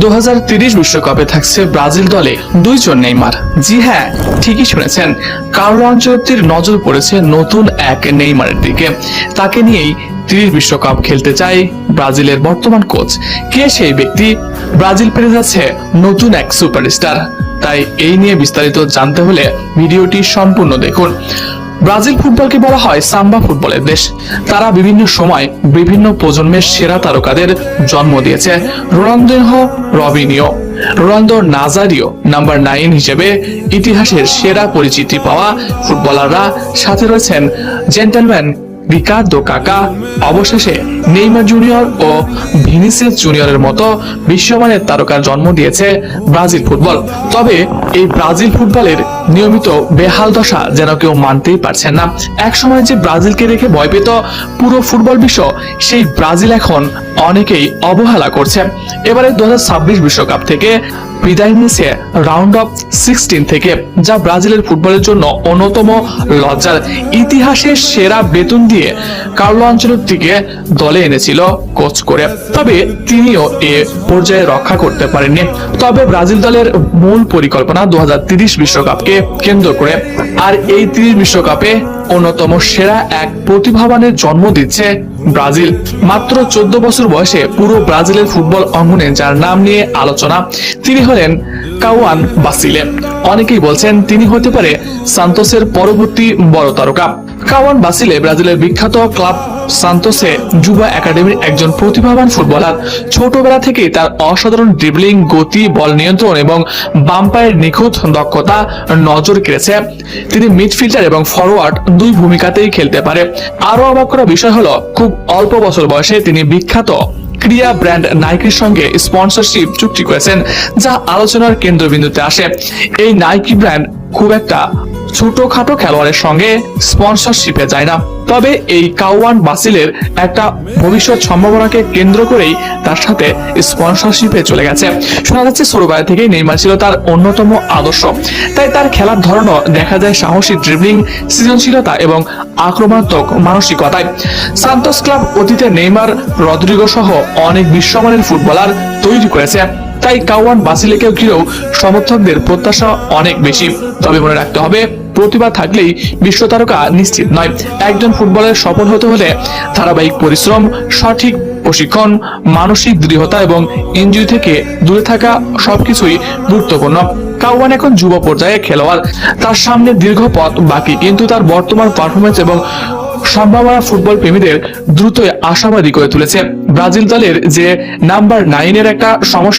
2030 বিশ্বকাপে থাকছে ব্রাজিল দলে দুইজন নেইমার। জি হ্যাঁ, ঠিকই শুনেছেন, কার্লো আনচেলত্তির নজর পড়েছে নতুন এক নেইমারের দিকে। তাকে নিয়েই 30 বিশ্বকাপ খেলতে চায় ব্রাজিলের বর্তমান কোচ। কে সেই ব্যক্তি? ব্রাজিল পেতে যাচ্ছে নতুন এক সুপারস্টার। তাই এই নিয়ে বিস্তারিত জানতে হলে ভিডিওটি সম্পূর্ণ দেখুন। ব্রাজিল ফুটবলকে বলা হয় সাম্বা ফুটবলের দেশ। তারা বিভিন্ন সময় বিভিন্ন প্রজন্মের সেরা তারকাদের জন্ম দিয়েছে। রোনালদিনহো, রবিনিও, রোনালদো নাজারিও নাম্বার 9 হিসেবে ইতিহাসের সেরা পরিচিতি পাওয়া ফুটবলাররা। সাথে রয়েছেন জেন্টলম্যান রিকার্দো কাকা। অবশেষে নেইমার জুনিয়র ও ভিনিসিয়াস জুনিয়রের মতো বিশ্বমানের তারকার জন্ম দিয়েছে ব্রাজিল ফুটবল। তবে এই ব্রাজিল ফুটবলের নিয়মিত বেহাল দশা যেন কেউ মানতেই পারছেন না। এক সময় যে ব্রাজিলকে দেখে ভয় পেত পুরো ফুটবল বিশ্ব, সেই ব্রাজিল এখন অনেকেই অবহেলা করছে। এবারে 2026 বিশ্বকাপ থেকে বিদায় নিয়েছে রাউন্ড অফ 16 থেকে, যা ব্রাজিলের ফুটবলের জন্য অন্যতম লজ্জার। ইতিহাসের সেরা বেতন দিয়ে কার্লো আনচেলত্তিকে দলে এনেছিল কোচ করে, তবে তিনিও এ পর্যায়ে রক্ষা করতে পারেননি। তবে ব্রাজিল দলের মূল পরিকল্পনা 2030 বিশ্বকাপকে কেন্দ্র করে। আর এই 30 বিশ্বকাপে অন্যতম সেরা এক প্রতিভাবানের জন্ম দিচ্ছে ব্রাজিল। মাত্র 14 বছর বয়সে পুরো ব্রাজিলের ফুটবল অঙ্গনে যার নাম নিয়ে আলোচনা, তিনি হলেন কাওয়ান বাসিলে। অনেকেই বলছেন তিনি হতে পারে সান্তোসের পরবর্তী বড় তারকা। কাওয়ান বাসিলে ব্রাজিলের বিখ্যাত ক্লাব সান্তোসে যুবা একাডেমির একজন প্রতিভাবান ফুটবলার। ছোটবেলা থেকেই তার অসাধারণ ড্রিবলিং, গতি, বল নিয়ন্ত্রণ এবং বাম পায়ের নিখুঁত দক্ষতা নজর কেড়েছে। তিনি মিডফিল্ডার এবং ফরওয়ার্ড দুই ভূমিকাতেই খেলতে পারে। আরো অবাক করা বিষয় হলো, খুব অল্প বছর বয়সে তিনি বিখ্যাত ক্রিয়া ব্র্যান্ড নাইকির সঙ্গে স্পন্সরশিপ চুক্তি করেছেন, যা আলোচনার কেন্দ্রবিন্দুতে আসে। এই নাইকি ব্র্যান্ড খুব একটা ছোটখাটো খেলোয়াড়ের সঙ্গে স্পন্সরশিপে যায় না। তবে এই কাওয়ান বাসিলের একটা ভবিষ্যৎ সম্ভাবনাকে কেন্দ্র করেই তার সাথে স্পন্সরশিপে চলে গেছে। শোনা যাচ্ছে ছোটবেলা থেকেই নেইমার ছিল তার অন্যতম আদর্শ। তাই তার খেলার ধরনও দেখা যায় সাহসী ড্রিবলিং, সৃজনশীলতা এবং আক্রমণাত্মক মানসিকতায়। সান্তোস ক্লাব অতীতে নেইমার, রদ্রিগো সহ অনেক বিশ্বমানের ফুটবলার তৈরি করেছে। তাই কাওয়ান বাসিলেকেও ঘিরেও সমর্থকদের প্রত্যাশা অনেক বেশি। তবে মনে রাখতে হবে, প্রতিভা থাকলেই বিশ্ব তারকা নিশ্চিত নয়। একজন ফুটবলের সফল হতে হলে ধারাবাহিক পরিশ্রম, সঠিক প্রশিক্ষণ, মানসিক দৃঢ়তা এবং ইনজুরি থেকে দূরে থাকা সবকিছুই গুরুত্বপূর্ণ। কাওয়ান এখন যুব পর্যায়ে খেলোয়াড়, তার সামনে দীর্ঘ পথ বাকি, কিন্তু তার বর্তমান পারফরমেন্স এবং সম্ভাবনা ফুটবল প্রেমীদের দ্রুতই আশাবাদী করে তুলেছে। ব্রাজিল দলের যে নাম্বার 9 এর একটা সমস্যা